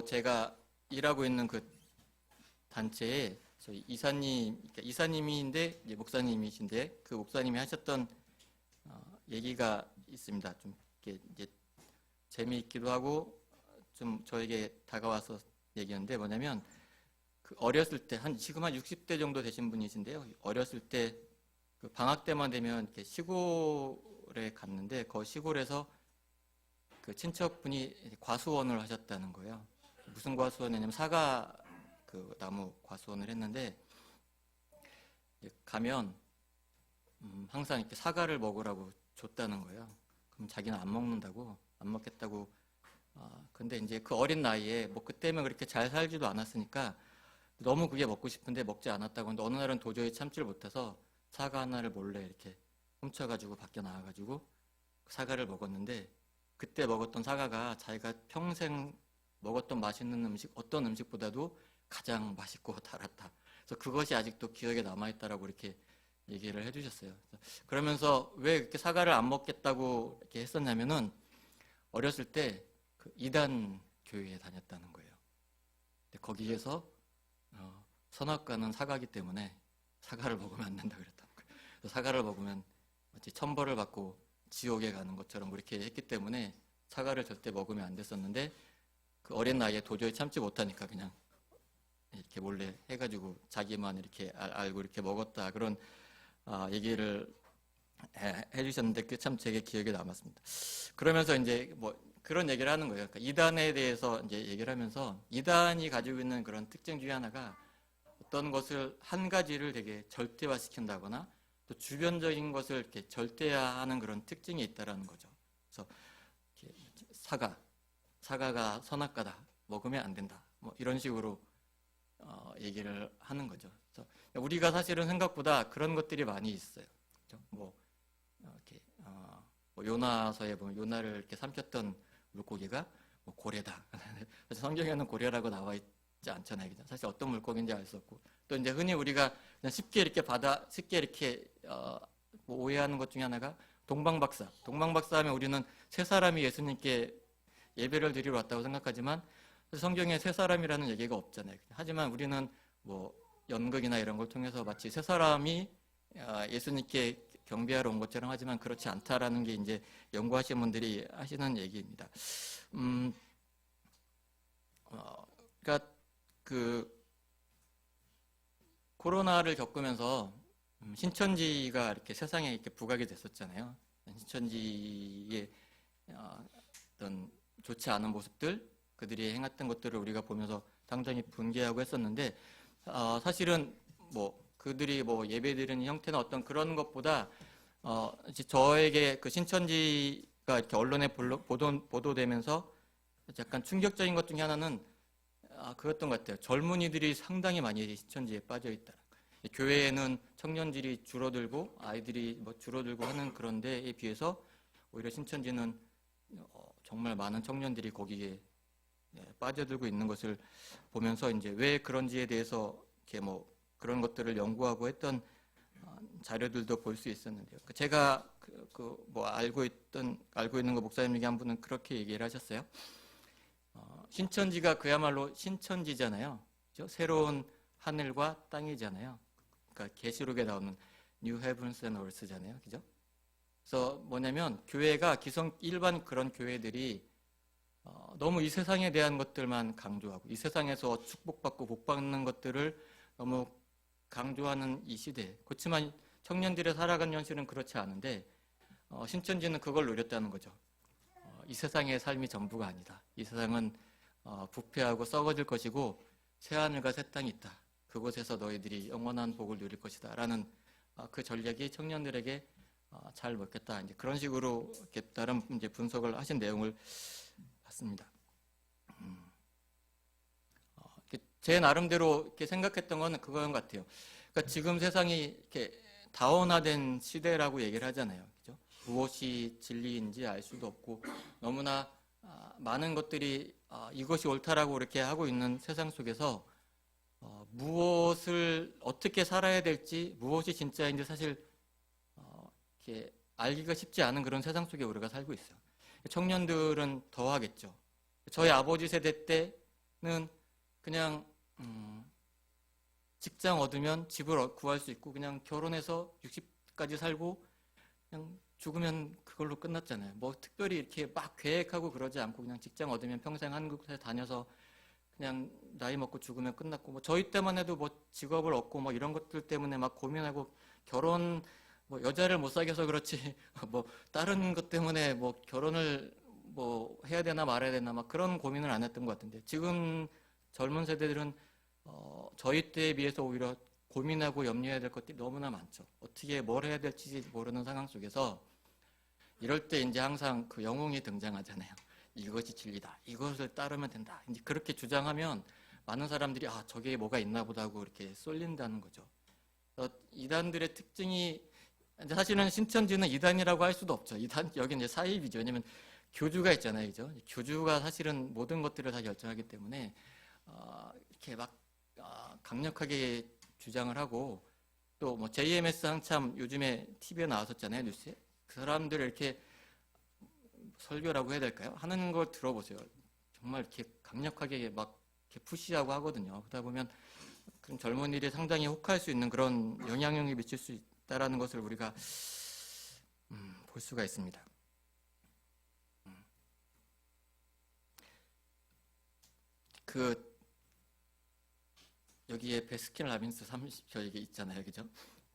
제가 일하고 있는 그 단체에 저희 이사님인데 이제 목사님이신데 그 목사님이 하셨던 얘기가 있습니다. 좀 이렇게 이제 재미있기도 하고 좀 저에게 다가와서 얘기하는데 뭐냐면 그 어렸을 때 지금 한 60대 정도 되신 분이신데요. 어렸을 때 그 방학 때만 되면 이렇게 시골에 갔는데 그 시골에서 그 친척분이 과수원을 하셨다는 거예요. 무슨 과수원이냐면 사과 그 나무 과수원을 했는데 가면 항상 이렇게 사과를 먹으라고 줬다는 거예요. 그럼 자기는 안 먹는다고, 안 먹겠다고. 근데 이제 그 어린 나이에 뭐 그때면 그렇게 잘 살지도 않았으니까 너무 그게 먹고 싶은데 먹지 않았다고. 근데 어느 날은 도저히 참지를 못해서 사과 하나를 몰래 이렇게 훔쳐가지고 밖에 나와가지고 사과를 먹었는데 그때 먹었던 사과가 자기가 평생 먹었던 맛있는 음식, 어떤 음식보다도 가장 맛있고 달았다. 그래서 그것이 아직도 기억에 남아있다라고 이렇게 얘기를 해주셨어요. 그러면서 왜 이렇게 사과를 안 먹겠다고 이렇게 했었냐면은 어렸을 때 그 이단 교회에 다녔다는 거예요. 근데 거기에서 선악과는 사과기 때문에 사과를 먹으면 안 된다 그랬다는 거예요. 그래서 사과를 먹으면 마치 천벌을 받고 지옥에 가는 것처럼 그렇게 했기 때문에 사과를 절대 먹으면 안 됐었는데 그 어린 나이에 도저히 참지 못하니까 그냥 이렇게 몰래 해가지고 자기만 이렇게 알고 이렇게 먹었다 그런 얘기를 해주셨는데 그 참 제게 기억에 남았습니다. 그러면서 이제 뭐 그런 얘기를 하는 거예요. 그러니까 이단에 대해서 이제 얘기를 하면서 이단이 가지고 있는 그런 특징 중에 하나가 어떤 것을 한 가지를 되게 절대화시킨다거나 또 주변적인 것을 이렇게 절대화하는 그런 특징이 있다라는 거죠. 그래서 이렇게 사과가 선악과다, 먹으면 안 된다, 뭐 이런 식으로 얘기를 하는 거죠. 그래서 우리가 사실은 생각보다 그런 것들이 많이 있어요. 그렇죠? 뭐 이렇게 뭐 요나서에 보면 요나를 이렇게 삼켰던 물고기가 뭐 고래다. 성경에는 고래라고 나와 있지 않잖아요. 그죠? 사실 어떤 물고기인지 알 수 없고 또 이제 흔히 우리가 그냥 쉽게 이렇게 뭐 오해하는 것 중에 하나가 동방박사 하면 우리는 세 사람이 예수님께 예배를 드리러 왔다고 생각하지만 성경에 세 사람이라는 얘기가 없잖아요. 하지만 우리는 뭐 연극이나 이런 걸 통해서 마치 세 사람이 예수님께 경배하러 온 것처럼 하지만 그렇지 않다라는 게 이제 연구하신 분들이 하시는 얘기입니다. 그러니까 그 코로나를 겪으면서 신천지가 이렇게 세상에 이렇게 부각이 됐었잖아요. 신천지의 어떤 좋지 않은 모습들, 그들이 행했던 것들을 우리가 보면서 당장히 분개하고 했었는데 사실은 뭐 그들이 뭐 예배드리는 형태나 어떤 그런 것보다 저에게 그 신천지가 이렇게 언론에 보도되면서 약간 충격적인 것 중에 하나는 그랬던 것 같아요. 젊은이들이 상당히 많이 신천지에 빠져 있다. 교회에는 청년들이 줄어들고 아이들이 뭐 줄어들고 하는 그런 데에 비해서 오히려 신천지는 정말 많은 청년들이 거기에 빠져들고 있는 것을 보면서 이제 왜 그런지에 대해서 이렇게 뭐 그런 것들을 연구하고 했던 자료들도 볼 수 있었는데요. 제가 뭐 알고 있는 거 목사님 중에 한 분은 그렇게 얘기를 하셨어요. 신천지가 그야말로 신천지잖아요. 그렇죠? 새로운 하늘과 땅이잖아요. 그러니까 계시록에 나오는 New Heavens and Earth잖아요. 그죠? 그래서 뭐냐면 교회가 일반 그런 교회들이 너무 이 세상에 대한 것들만 강조하고 이 세상에서 축복받고 복받는 것들을 너무 강조하는 이 시대. 그렇지만 청년들의 살아가는 현실은 그렇지 않은데 신천지는 그걸 노렸다는 거죠. 이 세상의 삶이 전부가 아니다. 이 세상은 부패하고 썩어질 것이고 새하늘과 새 땅이 있다. 그곳에서 너희들이 영원한 복을 누릴 것이다. 라는 그 전략이 청년들에게 잘 먹겠다. 이제 그런 식으로 이렇게 나름 이제 분석을 하신 내용을 봤습니다. 제 나름대로 이렇게 생각했던 건 그건 같아요. 그러니까 지금 세상이 이렇게 다원화된 시대라고 얘기를 하잖아요. 그죠? 무엇이 진리인지 알 수도 없고 너무나 많은 것들이 이것이 옳다라고 이렇게 하고 있는 세상 속에서 무엇을 어떻게 살아야 될지 무엇이 진짜인지 사실 이렇게 알기가 쉽지 않은 그런 세상 속에 우리가 살고 있어요. 청년들은 더 하겠죠. 저희 아버지 세대 때 그냥 직장 얻으면 집을 구할 수 있고 그냥 결혼해서 60까지 살고 그냥 죽으면 그걸로 끝났잖아요. 뭐 특별히 이렇게 막 계획하고 그러지 않고 그냥 직장 얻으면 평생 한국에 다녀서 그냥 나이 먹고 죽으면 끝났고, 뭐 저희 때만 해도 뭐 직업을 얻고 뭐 이런 것들 때문에 막 고민하고 결혼, 뭐 여자를 못 사귀어서 그렇지 뭐 다른 것 때문에 뭐 결혼을 뭐 해야 되나 말아야 되나 막 그런 고민을 안 했던 것 같은데, 지금 젊은 세대들은 저희 때에 비해서 오히려 고민하고 염려해야 될 것들이 너무나 많죠. 어떻게 뭘 해야 될지 모르는 상황 속에서 이럴 때 이제 항상 그 영웅이 등장하잖아요. 이것이 진리다. 이것을 따르면 된다. 이제 그렇게 주장하면 많은 사람들이 아, 저게 뭐가 있나 보다 하고 이렇게 쏠린다는 거죠. 이단들의 특징이 사실은 신천지는 이단이라고 할 수도 없죠. 이단 여기 이제 사입이죠. 왜냐면 교주가 있잖아요, 그죠? 교주가 사실은 모든 것들을 다 결정하기 때문에 이렇게 막 강력하게 주장을 하고, 또 뭐 JMS 한참 요즘에 TV에 나왔었잖아요, 뉴스에. 그 사람들 이렇게 설교라고 해야 될까요? 하는 걸 들어보세요. 정말 이렇게 강력하게 막 이렇게 푸시하고 하거든요. 그러다 보면 그런 젊은이들이 상당히 혹할 수 있는 그런 영향력이 미칠 수 있다라는 것을 우리가 볼 수가 있습니다. 그 여기에 베스킨라빈스 30저 이게 있잖아요, 그죠?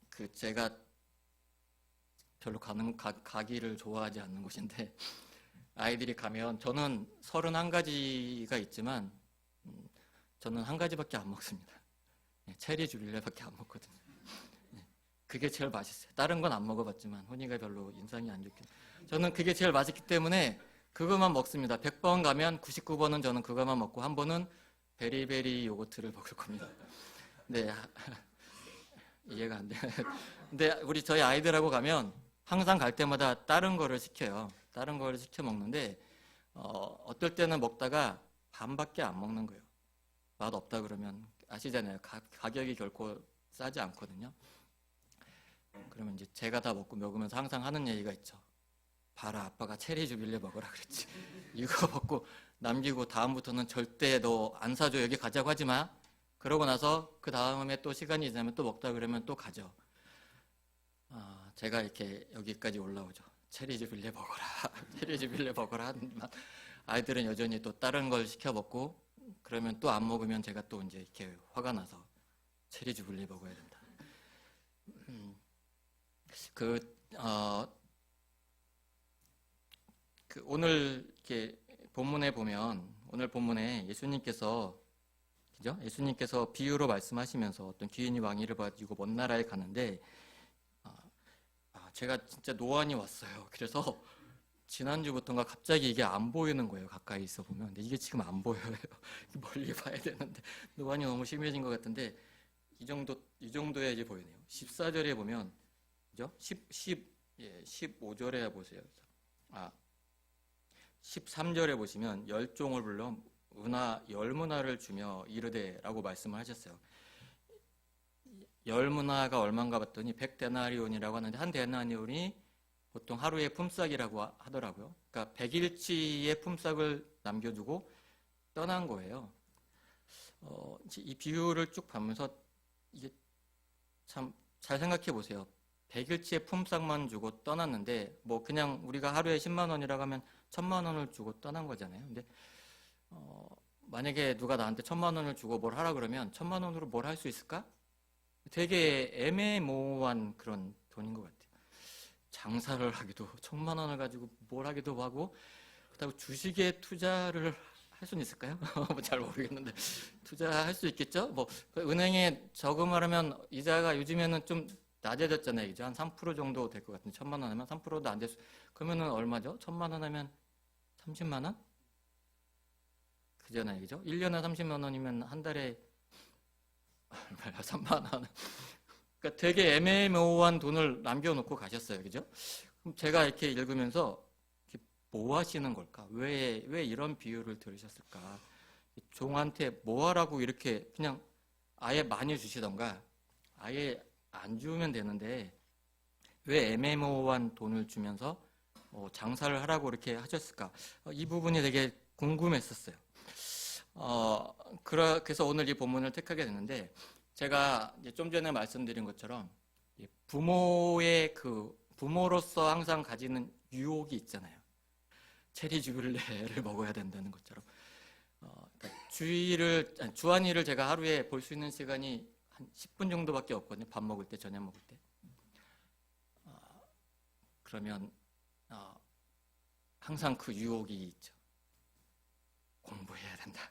그 제가 별로 가기를 좋아하지 않는 곳인데 아이들이 가면 저는 31가지가 있지만 저는 한 가지밖에 안 먹습니다. 체리 주빌레밖에 안 먹거든요. 그게 제일 맛있어요. 다른 건 안 먹어봤지만 혼이가 별로 인상이 안 좋긴. 저는 그게 제일 맛있기 때문에 그것만 먹습니다. 100번 가면 99번은 저는 그것만 먹고 한 번은 베리베리 요거트를 먹을 겁니다. 네, 이해가 안 돼요. 근데 우리 저희 아이들하고 가면 항상 갈 때마다 다른 거를 시켜요. 다른 거를 시켜 먹는데 어떨 때는 먹다가 반밖에 안 먹는 거예요. 맛 없다 그러면 아시잖아요. 가격이 결코 싸지 않거든요. 그러면 이제 제가 다 먹으면서 항상 하는 얘기가 있죠. 봐라, 아빠가 체리 주빌레 먹으라 그랬지. 이거 먹고 남기고 다음부터는 절대 너 안 사줘. 여기 가자고 하지 마. 그러고 나서 그 다음에 또 시간이 지나면 또 먹다 그러면 또 가죠. 제가 이렇게 여기까지 올라오죠. 체리 주빌레 먹어라. 체리 주빌레 먹어라 하지만 아이들은 여전히 또 다른 걸 시켜 먹고, 그러면 또 안 먹으면 제가 또 이제 이렇게 화가 나서 체리 주빌레 먹어야 된다. 오늘 이렇게 본문에 보면, 오늘 본문에 예수님께서, 그죠? 예수님께서 비유로 말씀하시면서 어떤 귀인이 왕위를 가지고 먼 나라에 가는데, 제가 진짜 노안이 왔어요. 그래서 지난주부터인가 갑자기 이게 안 보이는 거예요. 가까이 있어 보면. 근데 이게 지금 안 보여요. 멀리 봐야 되는데 노안이 너무 심해진 것 같은데 이 정도에 이제 보이네요. 14절에 보면, 그죠? 15절에 보세요. 13절에 보시면 열종을 불러 열문화를 주며 이르되라고 말씀을 하셨어요. 열문화가 얼마인가 봤더니 100데나리온이라고 하는데, 한 데나리온이 보통 하루의 품삯이라고 하더라고요. 그러니까 100일치의 품삯을 남겨두고 떠난 거예요. 이 비유를 쭉 보면서 이게 참 잘 생각해 보세요. 100일치의 품삯만 주고 떠났는데, 뭐 그냥 우리가 하루에 10만 원이라고 하면 1000만 원을 주고 떠난 거잖아요. 근데 만약에 누가 나한테 1000만 원을 주고 뭘 하라 그러면 1000만 원으로 뭘 할 수 있을까? 되게 애매모호한 그런 돈인 것 같아요. 장사를 하기도 1000만 원을 가지고 뭘 하기도 하고, 그렇다고 주식에 투자를 할 수는 있을까요? 잘 모르겠는데 투자할 수 있겠죠? 뭐 은행에 저금을 하면 이자가 요즘에는 좀 낮아졌잖아요. 이제 한 3% 정도 될 것 같은데 1000만 원 하면 3%도 안 됐어. 그러면은 얼마죠? 1000만 원 하면 30만 원? 그잖아요. 그죠? 1년에 30만 원이면 한 달에 얼마야? 3만 원. 그러니까 되게 애매모호한 돈을 남겨놓고 가셨어요. 그죠? 그럼 제가 이렇게 읽으면서 뭐 하시는 걸까? 왜 이런 비유를 들으셨을까? 종한테 뭐 하라고 이렇게 그냥 아예 많이 주시던가 아예 안 주면 되는데 왜 애매모호한 돈을 주면서 장사를 하라고 이렇게 하셨을까? 이 부분이 되게 궁금했었어요. 그래서 오늘 이 본문을 택하게 됐는데, 제가 이제 좀 전에 말씀드린 것처럼 부모로서 항상 가지는 유혹이 있잖아요. 체리 주빌레를 먹어야 된다는 것처럼. 그러니까 주한이를 제가 하루에 볼 수 있는 시간이 한 10분 정도밖에 없거든요. 밥 먹을 때, 저녁 먹을 때. 그러면 항상 그 유혹이 있죠. 공부해야 된다.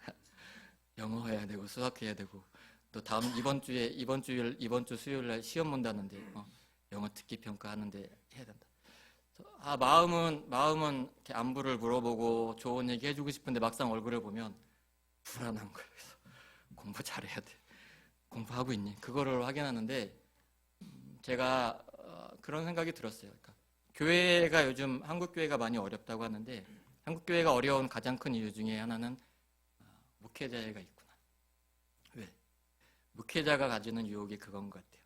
영어 해야 되고 수학해야 되고, 또 이번 주 수요일 날 시험 본다는데 영어 듣기 평가하는데 해야 된다. 마음은 이렇게 안부를 물어보고 좋은 얘기 해주고 싶은데 막상 얼굴을 보면 불안한 거예요. 그래서 공부 잘해야 돼. 공부하고 있니? 그거를 확인하는데, 제가 그런 생각이 들었어요. 그러니까 교회가 요즘 한국 교회가 많이 어렵다고 하는데, 한국 교회가 어려운 가장 큰 이유 중에 하나는 목회자가 있구나. 왜? 목회자가 가지는 유혹이 그건 것 같아요.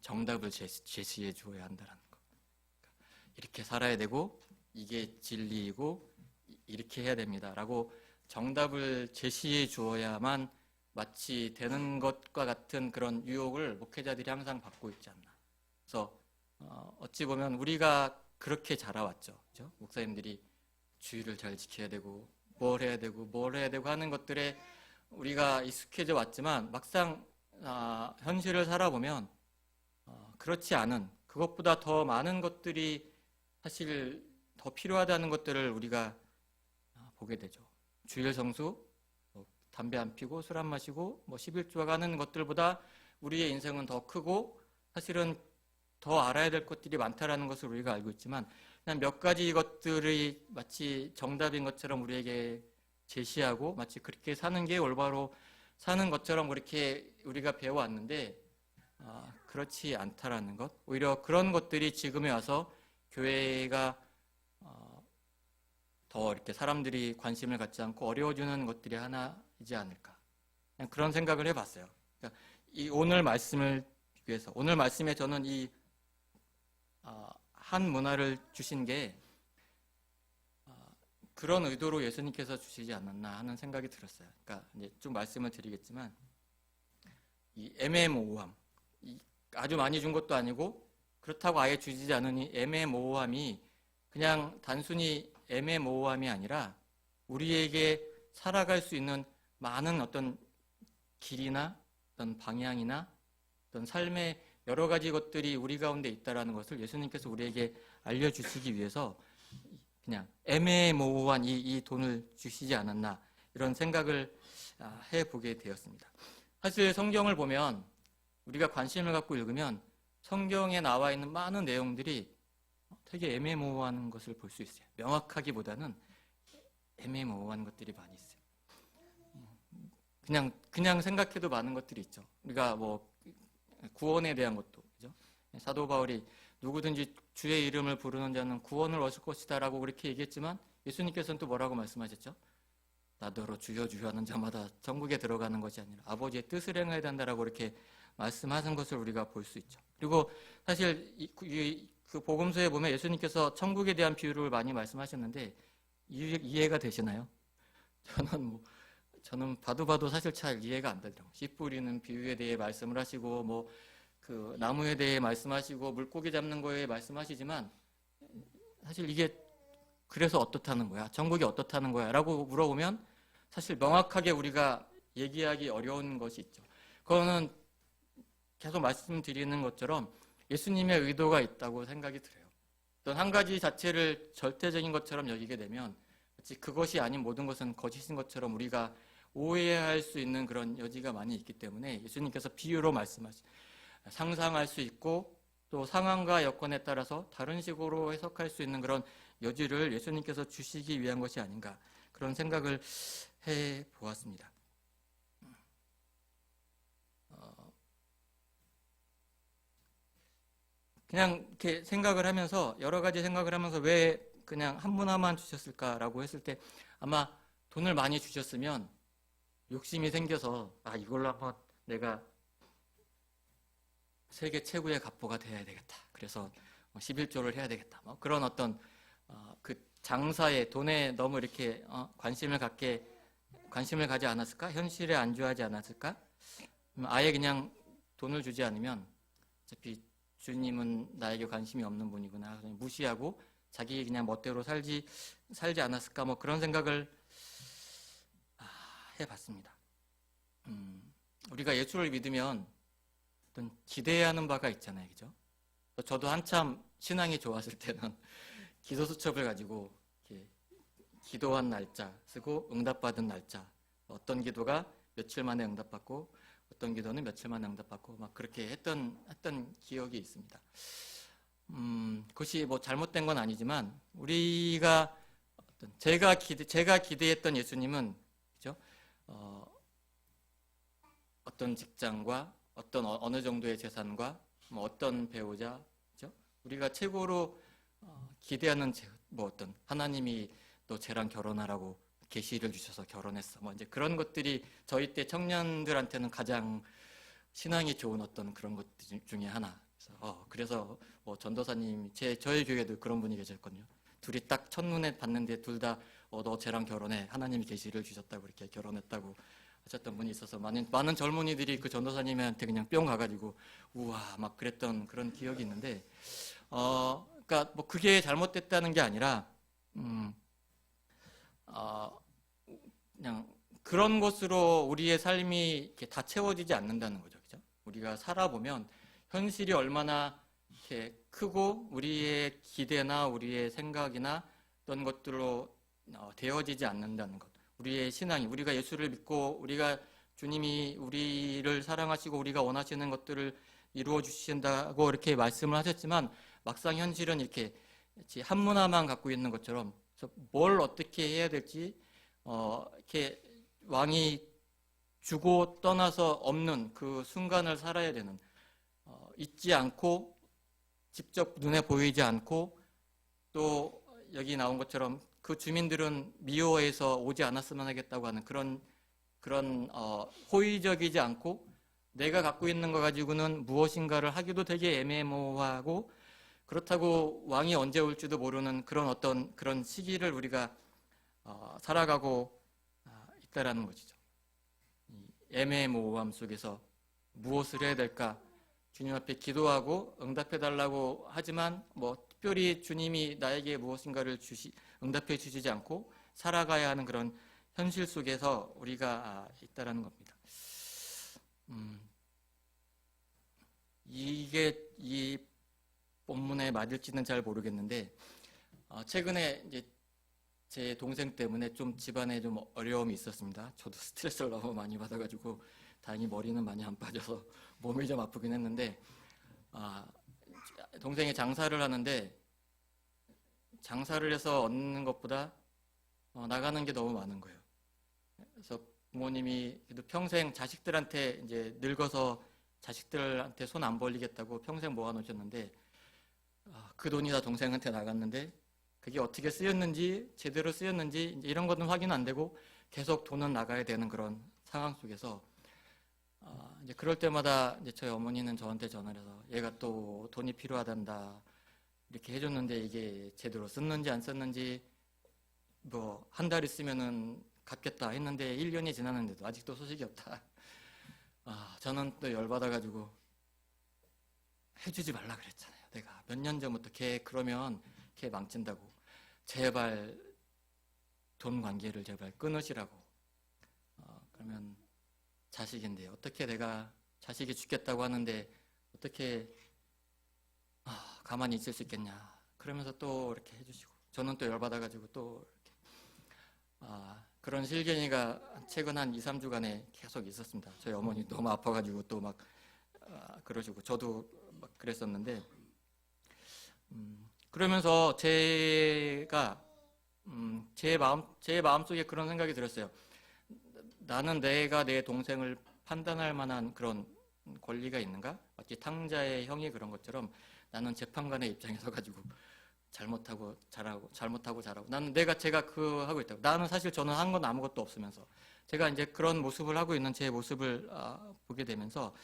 정답을 제시해 주어야 한다는 거. 이렇게 살아야 되고 이게 진리이고 이렇게 해야 됩니다라고 정답을 제시해 주어야만 마치 되는 것과 같은 그런 유혹을 목회자들이 항상 받고 있지 않나. 그래서 어찌 보면 우리가 그렇게 자라왔죠. 그렇죠? 목사님들이 주의를 잘 지켜야 되고 뭘 해야 되고 하는 것들에 우리가 익숙해져 왔지만, 막상 현실을 살아보면 그렇지 않은, 그것보다 더 많은 것들이 사실 더 필요하다는 것들을 우리가 보게 되죠. 주일 성수, 담배 안 피고 술 안 마시고 11조가 하는 것들보다 우리의 인생은 더 크고 사실은 더 알아야 될 것들이 많다라는 것을 우리가 알고 있지만, 그냥 몇 가지 것들이 마치 정답인 것처럼 우리에게 제시하고 마치 그렇게 사는 게 올바로 사는 것처럼 그렇게 우리가 배워왔는데, 그렇지 않다라는 것. 오히려 그런 것들이 지금에 와서 교회가 더 이렇게 사람들이 관심을 갖지 않고 어려워지는 것들이 하나이지 않을까. 그냥 그런 생각을 해봤어요. 그러니까 이 오늘 말씀을 위해서, 오늘 말씀에 저는 이 한 문화를 주신 게 그런 의도로 예수님께서 주시지 않았나 하는 생각이 들었어요. 그러니까 이제 좀 말씀을 드리겠지만, 이 애매모호함, 아주 많이 준 것도 아니고 그렇다고 아예 주지 않은 이 애매모호함이 그냥 단순히 애매모호함이 아니라 우리에게 살아갈 수 있는 많은 어떤 길이나 어떤 방향이나 어떤 삶의 여러 가지 것들이 우리 가운데 있다라는 것을 예수님께서 우리에게 알려주시기 위해서 그냥 애매모호한 이 돈을 주시지 않았나, 이런 생각을 해보게 되었습니다. 사실 성경을 보면, 우리가 관심을 갖고 읽으면 성경에 나와 있는 많은 내용들이 되게 애매모호한 것을 볼 수 있어요. 명확하기보다는 애매모호한 것들이 많이 있어요. 그냥 생각해도 많은 것들이 있죠. 우리가 구원에 대한 것도, 그죠? 사도 바울이 누구든지 주의 이름을 부르는 자는 구원을 얻을 것이다라고 그렇게 얘기했지만, 예수님께서는 또 뭐라고 말씀하셨죠? 나더러 주여 주여 하는 자마다 천국에 들어가는 것이 아니라 아버지의 뜻을 행해야 된다라고 이렇게 말씀하신 것을 우리가 볼 수 있죠. 그리고 사실 그 복음서에 보면 예수님께서 천국에 대한 비유를 많이 말씀하셨는데 이해가 되시나요? 저는 봐도 사실 잘 이해가 안 되더라고요. 씨 뿌리는 비유에 대해 말씀을 하시고 그 나무에 대해 말씀하시고 물고기 잡는 거에 말씀하시지만, 사실 이게 그래서 어떻다는 거야? 천국이 어떻다는 거야? 라고 물어보면 사실 명확하게 우리가 얘기하기 어려운 것이 있죠. 그거는 계속 말씀드리는 것처럼 예수님의 의도가 있다고 생각이 들어요. 어떤 한 가지 자체를 절대적인 것처럼 여기게 되면 마치 그것이 아닌 모든 것은 거짓인 것처럼 우리가 오해할 수 있는 그런 여지가 많이 있기 때문에 예수님께서 비유로 상상할 수 있고 또 상황과 여건에 따라서 다른 식으로 해석할 수 있는 그런 여지를 예수님께서 주시기 위한 것이 아닌가, 그런 생각을 해보았습니다. 그냥 이렇게 생각을 하면서, 여러 가지 생각을 하면서 왜 그냥 한 문화만 주셨을까라고 했을 때, 아마 돈을 많이 주셨으면 욕심이 생겨서 이걸로 한번 내가 세계 최고의 갑부가 돼야 되겠다. 그래서 11조를 해야 되겠다. 그런 어떤 그 장사에, 돈에 너무 이렇게 관심을 갖게 관심을 가지 않았을까? 현실에 안주하지 않았을까? 아예 그냥 돈을 주지 않으면 어차피 주님은 나에게 관심이 없는 분이구나. 그냥 무시하고 자기 그냥 멋대로 살지 않았을까? 뭐 그런 생각을 해봤습니다. 우리가 예수를 믿으면 어떤 기대하는 바가 있잖아요, 그죠? 저도 한참 신앙이 좋았을 때는 기도 수첩을 가지고 이렇게 기도한 날짜 쓰고 응답받은 날짜, 어떤 기도가 며칠 만에 응답받고 어떤 기도는 며칠 만에 응답받고 막 그렇게 했던 기억이 있습니다. 그것이 뭐 잘못된 건 아니지만 우리가 제가 기대했던 예수님은 그죠? 어떤 직장과 어떤 어느 정도의 재산과 뭐 어떤 배우자, 그죠? 우리가 최고로 기대하는 뭐 어떤 하나님이 너 쟤랑 결혼하라고 계시를 주셔서 결혼했어. 뭐 이제 그런 것들이 저희 때 청년들한테는 가장 신앙이 좋은 어떤 그런 것 중에 하나. 그래서 뭐 전도사님 저희 교회도 그런 분이 계셨거든요. 둘이 딱 첫눈에 봤는데 둘 다 너 쟤랑 결혼해. 하나님이 계시를 주셨다고 이렇게 결혼했다고 하셨던 분이 있어서 많은 젊은이들이 그 전도사님한테 그냥 뿅 가가지고 우와 막 그랬던 그런 기억이 있는데 그러니까 뭐 그게 잘못됐다는 게 아니라 그냥 그런 것으로 우리의 삶이 이렇게 다 채워지지 않는다는 거죠, 그죠? 우리가 살아보면 현실이 얼마나 이렇게 크고 우리의 기대나 우리의 생각이나 어떤 것들로 되어지지 않는다는 것. 우리의 신앙이 우리가 예수를 믿고 우리가 주님이 우리를 사랑하시고 우리가 원하시는 것들을 이루어 주신다고 이렇게 말씀을 하셨지만 막상 현실은 이렇게 한문화만 갖고 있는 것처럼 그래서 뭘 어떻게 해야 될지 이렇게 왕이 주고 떠나서 없는 그 순간을 살아야 되는 잊지 않고 직접 눈에 보이지 않고 또 여기 나온 것처럼 그 주민들은 미워해서 오지 않았으면 하겠다고 하는 그런 호의적이지 않고 내가 갖고 있는 거 가지고는 무엇인가를 하기도 되게 애매모호하고 그렇다고 왕이 언제 올지도 모르는 그런 시기를 우리가 살아가고 있다라는 것이죠. 애매모호함 속에서 무엇을 해야 될까? 주님 앞에 기도하고 응답해 달라고 하지만 뭐 특별히 주님이 나에게 무엇인가를 응답해 주시지 않고 살아가야 하는 그런 현실 속에서 우리가 있다라는 겁니다. 이게 이 본문에 맞을지는 잘 모르겠는데 최근에 이제 제 동생 때문에 좀 집안에 좀 어려움이 있었습니다. 저도 스트레스를 너무 많이 받아가지고 다행히 머리는 많이 안 빠져서 몸이 좀 아프긴 했는데 동생이 장사를 하는데 장사를 해서 얻는 것보다 나가는 게 너무 많은 거예요. 그래서 부모님이 그래도 평생 자식들한테 이제 늙어서 자식들한테 손 안 벌리겠다고 평생 모아놓으셨는데 그 돈이 다 동생한테 나갔는데 그게 어떻게 쓰였는지 제대로 쓰였는지 이제 이런 것은 확인 안 되고 계속 돈은 나가야 되는 그런 상황 속에서 이제 그럴 때마다 이제 저희 어머니는 저한테 전화를 해서 얘가 또 돈이 필요하단다 이렇게 해줬는데 이게 제대로 썼는지 안 썼는지 뭐 한 달 있으면은 갚겠다 했는데 1년이 지났는데도 아직도 소식이 없다. 저는 또 열받아가지고 해주지 말라 그랬잖아요. 내가 몇 년 전부터 그러면 걔 망친다고 제발 돈 관계를 제발 끊으시라고. 그러면 자식인데 어떻게 내가 자식이 죽겠다고 하는데 어떻게 가만히 있을 수 있겠냐. 그러면서 또 이렇게 해주시고 저는 또 열받아가지고 또 이렇게 그런 실갱이가 최근 한 2, 3주간에 계속 있었습니다. 저희 어머니 너무 아파가지고 또 막 그러시고 저도 막 그랬었는데 그러면서 제가 제 마음속에 그런 생각이 들었어요. 나는 내가 내 동생을 판단할 만한 그런 권리가 있는가? 마치 탕자의 형이 그런 것처럼 나는 재판관의 입장에 서가지고 잘못하고 잘하고 나는 제가 하고 있다고. 나는 사실 저는 한 건 아무것도 없으면서 제가 이제 그런 모습을 하고 있는 제 모습을 보게 되면서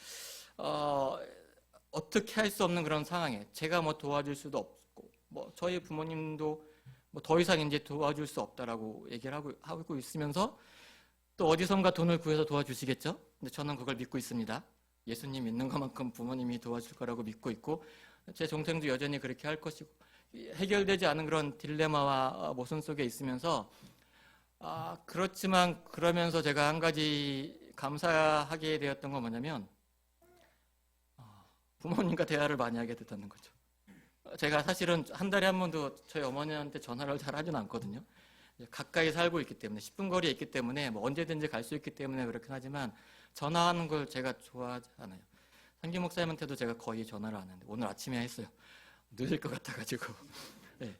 어떻게 할 수 없는 그런 상황에 제가 뭐 도와줄 수도 없고 뭐 저희 부모님도 뭐 더 이상 이제 도와줄 수 없다라고 얘기를 하고 있으면서 또 어디선가 돈을 구해서 도와주시겠죠? 근데 저는 그걸 믿고 있습니다. 예수님 믿는 것만큼 부모님이 도와줄 거라고 믿고 있고 제 동생도 여전히 그렇게 할 것이고 해결되지 않은 그런 딜레마와 모순 속에 있으면서 그렇지만 그러면서 제가 한 가지 감사하게 되었던 건 뭐냐면 부모님과 대화를 많이 하게 됐다는 거죠. 제가 사실은 한 달에 한 번도 저희 어머니한테 전화를 잘 하지는 않거든요. 가까이 살고 있기 때문에 10분 거리에 있기 때문에 뭐 언제든지 갈 수 있기 때문에 그렇긴 하지만 전화하는 걸 제가 좋아하지 않아요. 상기 목사님한테도 제가 거의 전화를 안 하는데 오늘 아침에 했어요. 늦을 것 같아가지고 네.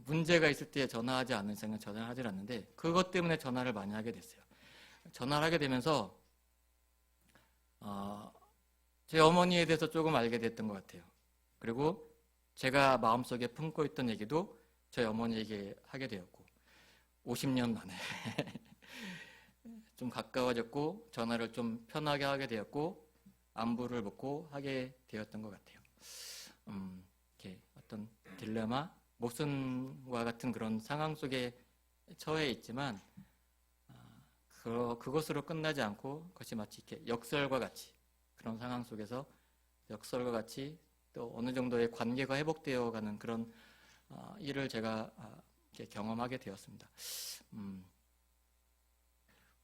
문제가 있을 때 전화하지 않는 생각 전화를 하질 않는데 그것 때문에 전화를 많이 하게 됐어요. 전화를 하게 되면서 제 어머니에 대해서 조금 알게 됐던 것 같아요. 그리고 제가 마음속에 품고 있던 얘기도 저희 어머니에게 하게 되었고 50년 만에 좀 가까워졌고 전화를 좀 편하게 하게 되었고 안부를 묻고 하게 되었던 것 같아요. 이렇게 어떤 딜레마, 모순과 같은 그런 상황 속에 처해 있지만 그것으로 끝나지 않고 그것이 마치 이렇게 역설과 같이 그런 상황 속에서 역설과 같이 또 어느 정도의 관계가 회복되어 가는 그런 일을 제가 이렇게 경험하게 되었습니다.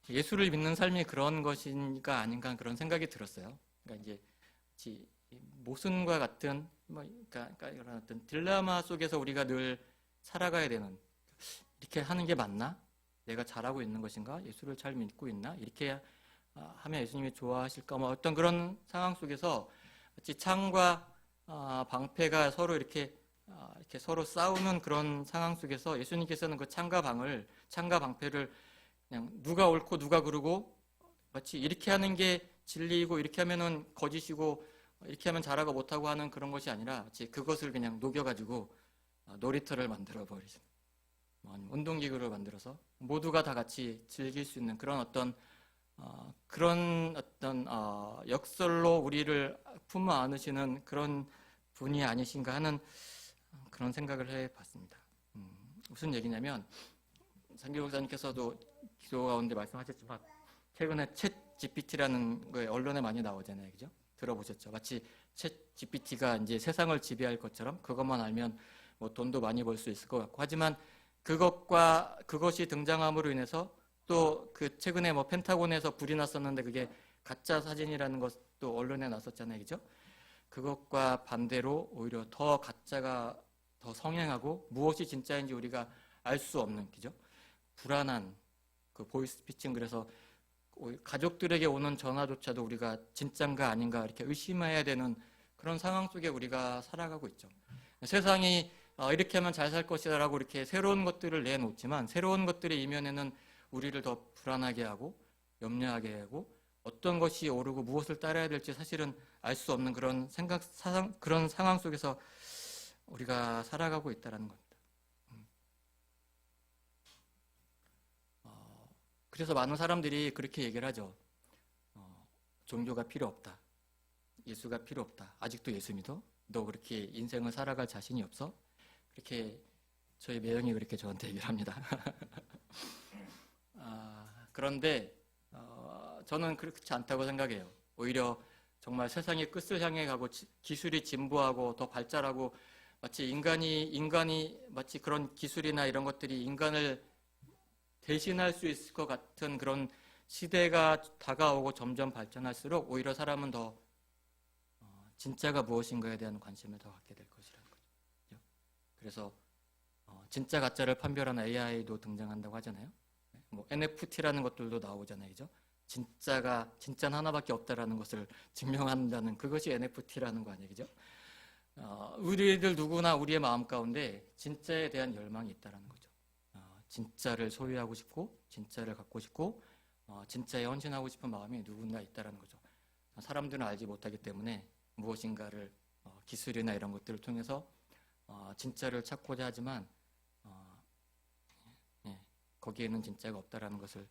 예수를 믿는 삶이 그런 것인가 아닌가 그런 생각이 들었어요. 그러니까 이제 모순과 같은 그러니까 이런 어떤 딜레마 속에서 우리가 늘 살아가야 되는 이렇게 하는 게 맞나? 내가 잘하고 있는 것인가? 예수를 잘 믿고 있나? 이렇게 하면 예수님이 좋아하실까? 뭐 어떤 그런 상황 속에서 마치 창과 방패가 서로 이렇게 서로 싸우는 그런 상황 속에서 예수님께서는 그 창과 방패를 그냥 누가 옳고 누가 그르고 마치 이렇게 하는 게 진리이고 이렇게 하면은 거짓이고 이렇게 하면 잘하고 못하고 하는 그런 것이 아니라 마치 그것을 그냥 녹여가지고 놀이터를 만들어 버리죠. 운동기구를 만들어서 모두가 다 같이 즐길 수 있는 그런 어떤 역설로 우리를 품어 안으시는 그런 분이 아니신가 하는 그런 생각을 해봤습니다. 무슨 얘기냐면 상기 목사님께서도 기도 가운데 말씀하셨지만 최근에 챗 GPT라는 거에 언론에 많이 나오잖아요, 그죠? 들어보셨죠? 마치 챗 GPT가 이제 세상을 지배할 것처럼 그것만 알면 뭐 돈도 많이 벌 수 있을 것 같고 하지만 그것이 등장함으로 인해서 또 그 최근에 뭐 펜타곤에서 불이 났었는데 그게 가짜 사진이라는 것도 언론에 났었잖아요, 그죠? 그것과 반대로 오히려 더 가짜가 더 성행하고 무엇이 진짜인지 우리가 알 수 없는, 그죠? 불안한 그 보이스피싱 그래서 가족들에게 오는 전화조차도 우리가 진짠가 아닌가 이렇게 의심해야 되는 그런 상황 속에 우리가 살아가고 있죠. 세상이 이렇게 하면 잘 살 것이다라고 이렇게 새로운 것들을 내놓지만 새로운 것들의 이면에는 우리를 더 불안하게 하고 염려하게 하고 어떤 것이 옳고 무엇을 따라야 될지 사실은 알 수 없는 그런 그런 상황 속에서 우리가 살아가고 있다는 겁니다. 그래서 많은 사람들이 그렇게 얘기를 하죠. 종교가 필요 없다. 예수가 필요 없다. 아직도 예수 믿어? 너 그렇게 인생을 살아갈 자신이 없어? 그렇게 저희 매형이 그렇게 저한테 얘기를 합니다. 그런데 저는 그렇지 않다고 생각해요. 오히려 정말 세상의 끝을 향해 가고 기술이 진보하고 더 발달하고 마치 인간이 마치 그런 기술이나 이런 것들이 인간을 대신할 수 있을 것 같은 그런 시대가 다가오고 점점 발전할수록 오히려 사람은 더 진짜가 무엇인가에 대한 관심을 더 갖게 될 것이라는 거죠. 그래서 진짜 가짜를 판별하는 AI도 등장한다고 하잖아요. 뭐 NFT라는 것들도 나오잖아요, 그죠? 진짜는 하나밖에 없다라는 것을 증명한다는 그것이 NFT라는 거 아니에요, 그죠? 우리들 누구나 우리의 마음 가운데 진짜에 대한 열망이 있다라는 거죠. 진짜를 소유하고 싶고 진짜를 갖고 싶고 진짜에 헌신하고 싶은 마음이 누군가 있다라는 거죠. 사람들은 알지 못하기 때문에 무엇인가를 기술이나 이런 것들을 통해서 진짜를 찾고자 하지만 거기에는 진짜가 없다라는 것을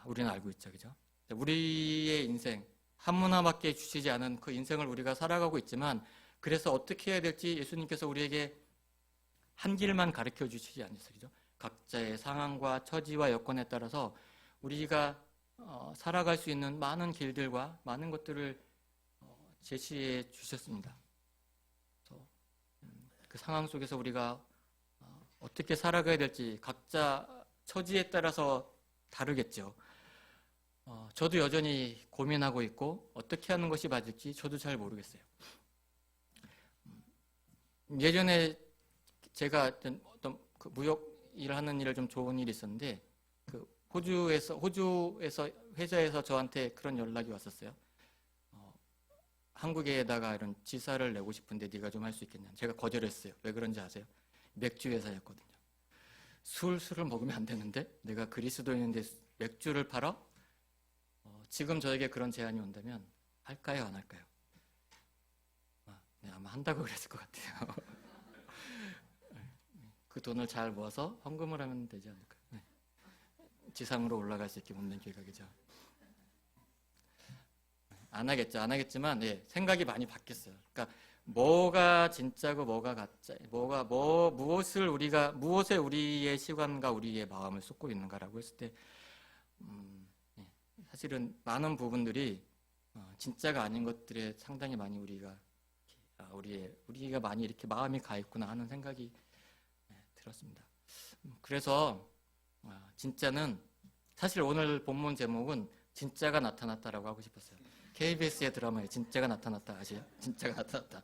우리는 알고 있죠, 그죠? 우리의 인생 한 문화밖에 주시지 않은 그 인생을 우리가 살아가고 있지만 그래서 어떻게 해야 될지 예수님께서 우리에게 한 길만 가르쳐 주시지 않으세요, 그죠? 각자의 상황과 처지와 여건에 따라서 우리가 살아갈 수 있는 많은 길들과 많은 것들을 제시해 주셨습니다. 그래서 그 상황 속에서 우리가 어떻게 살아가야 될지 각자 처지에 따라서 다르겠죠. 저도 여전히 고민하고 있고 어떻게 하는 것이 맞을지 저도 잘 모르겠어요. 예전에 제가 어떤 그 무역 일을 하는 일을 좀 좋은 일이 있었는데 그 호주에서 회사에서 저한테 그런 연락이 왔었어요. 한국에다가 이런 지사를 내고 싶은데 네가 좀 할 수 있겠냐. 제가 거절했어요. 왜 그런지 아세요? 맥주 회사였거든요. 술을 먹으면 안 되는데 내가 그리스도인인데 맥주를 팔아? 지금 저에게 그런 제안이 온다면 할까요, 안 할까요? 네, 아마 한다고 그랬을 것 같아요. 그 돈을 잘 모아서 헌금을 하면 되지 않을까요? 네. 지상으로 올라갈 수 있게 묻는計画이죠. 안 하겠지만 예, 생각이 많이 바뀌었어요. 그러니까 뭐가 진짜고 뭐가 가짜, 무엇에 우리의 시간과 우리의 마음을 쏟고 있는가라고 했을 때, 예, 사실은 많은 부분들이 진짜가 아닌 것들에 상당히 많이 우리가 많이 이렇게 마음이 가 있구나 하는 생각이 들었습니다. 그래서 진짜는 사실 오늘 본문 제목은 진짜가 나타났다라고 하고 싶었어요. KBS의 드라마에 진짜가 나타났다 아시죠? 진짜가 나타났다.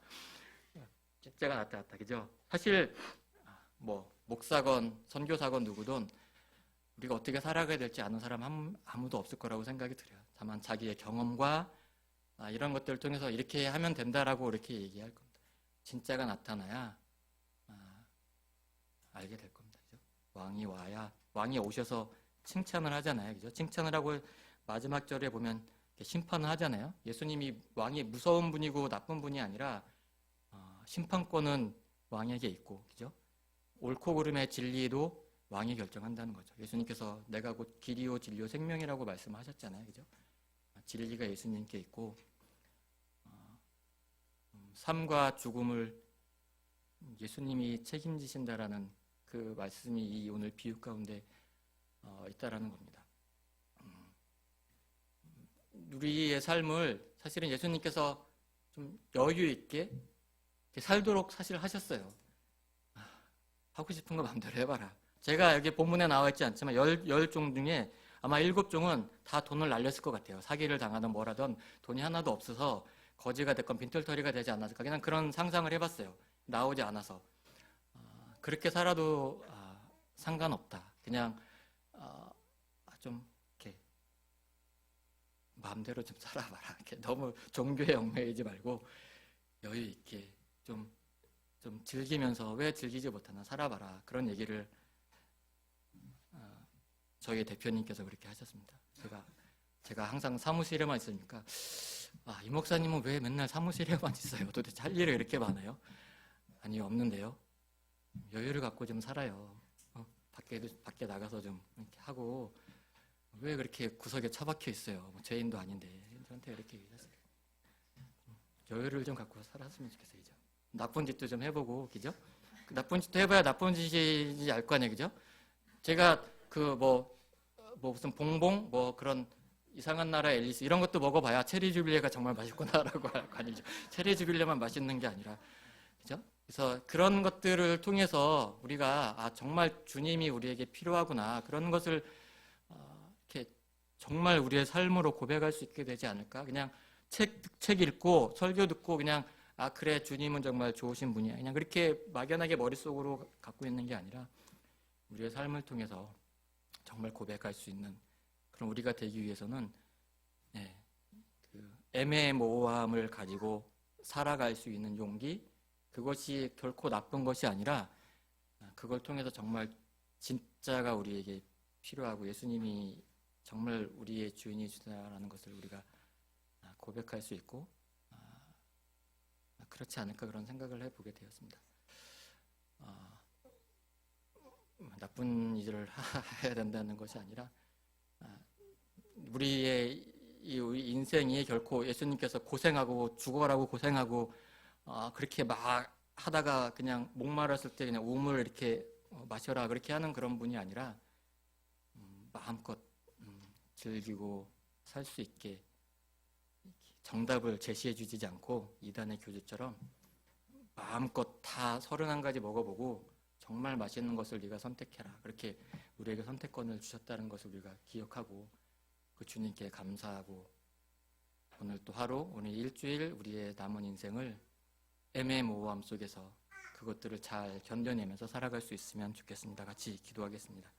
진짜가 나타났다. 그죠? 사실 뭐 목사건 선교사건 누구든 우리가 어떻게 살아가야 될지 아는 사람 아무도 없을 거라고 생각이 들어요. 다만 자기의 경험과 이런 것들을 통해서 이렇게 하면 된다라고 이렇게 얘기할 겁니다. 진짜가 나타나야 알게 될 겁니다. 그죠? 왕이 오셔서 칭찬을 하잖아요. 그죠? 칭찬을 하고 마지막 절에 보면 심판을 하잖아요. 예수님이 왕이 무서운 분이고 나쁜 분이 아니라 심판권은 왕에게 있고, 그죠? 옳고 그름의 진리도 왕이 결정한다는 거죠. 예수님께서 내가 곧 길이요 진리요 생명이라고 말씀하셨잖아요. 그죠? 진리가 예수님께 있고 삶과 죽음을 예수님이 책임지신다라는 그 말씀이 이 오늘 비유 가운데 있다라는 겁니다. 우리의 삶을 사실은 예수님께서 좀 여유 있게 살도록 사실 하셨어요. 하고 싶은 거 마음대로 해봐라. 제가 여기 본문에 나와 있지 않지만 10종 중에 아마 7종은 다 돈을 날렸을 것 같아요. 사기를 당하든 뭐라든 돈이 하나도 없어서 거지가 됐건 빈털터리가 되지 않았을까. 그냥 그런 상상을 해봤어요. 나오지 않아서. 그렇게 살아도 상관없다. 그냥 좀 이렇게 마음대로 좀 살아봐라. 이렇게 너무 종교에 얽매이지 말고 여유 있게 좀 즐기면서 왜 즐기지 못하나 살아봐라. 그런 얘기를 저희 대표님께서 그렇게 하셨습니다. 제가 항상 사무실에만 있으니까 이 목사님은 왜 맨날 사무실에만 있어요? 도대체 할 일이 이렇게 많아요? 아니요, 없는데요. 여유를 갖고 좀 살아요. 밖에 나가서 좀 이렇게 하고 왜 그렇게 구석에 처박혀 있어요? 뭐 죄인도 아닌데 저한테 이렇게 얘기하세요. 여유를 좀 갖고 살았으면 좋겠어요. 그죠? 나쁜 짓도 좀 해보고, 그죠? 나쁜 짓도 해봐야 나쁜 짓인지 알 거 아니에요, 그죠? 제가 무슨 봉봉 그런 이상한 나라 앨리스 이런 것도 먹어봐야 체리 주빌레가 정말 맛있구나라고 할 거 아니죠. 체리 주빌레만 맛있는 게 아니라, 그죠? 그래서 그런 것들을 통해서 우리가 정말 주님이 우리에게 필요하구나 그런 것을 이렇게 정말 우리의 삶으로 고백할 수 있게 되지 않을까? 그냥 책 읽고 설교 듣고 그냥 그래 주님은 정말 좋으신 분이야 그냥 그렇게 막연하게 머릿속으로 갖고 있는 게 아니라 우리의 삶을 통해서 정말 고백할 수 있는 그런 우리가 되기 위해서는 그 애매모호함을 가지고 살아갈 수 있는 용기, 그것이 결코 나쁜 것이 아니라 그걸 통해서 정말 진짜가 우리에게 필요하고 예수님이 정말 우리의 주인이시다라는 것을 우리가 고백할 수 있고 그렇지 않을까 그런 생각을 해보게 되었습니다. 나쁜 일을 해야 된다는 것이 아니라 우리의 이 인생이 결코 예수님께서 고생하고 죽어라고 고생하고 그렇게 막 하다가 그냥 목마랐을 때 그냥 우물 이렇게 마셔라 그렇게 하는 그런 분이 아니라 마음껏 즐기고 살 수 있게 정답을 제시해 주지 않고 이단의 교주처럼 마음껏 다 31가지 먹어보고 정말 맛있는 것을 네가 선택해라. 그렇게 우리에게 선택권을 주셨다는 것을 우리가 기억하고 그 주님께 감사하고 오늘 또 하루, 오늘 일주일 우리의 남은 인생을 애매모호함 속에서 그것들을 잘 견뎌내면서 살아갈 수 있으면 좋겠습니다. 같이 기도하겠습니다.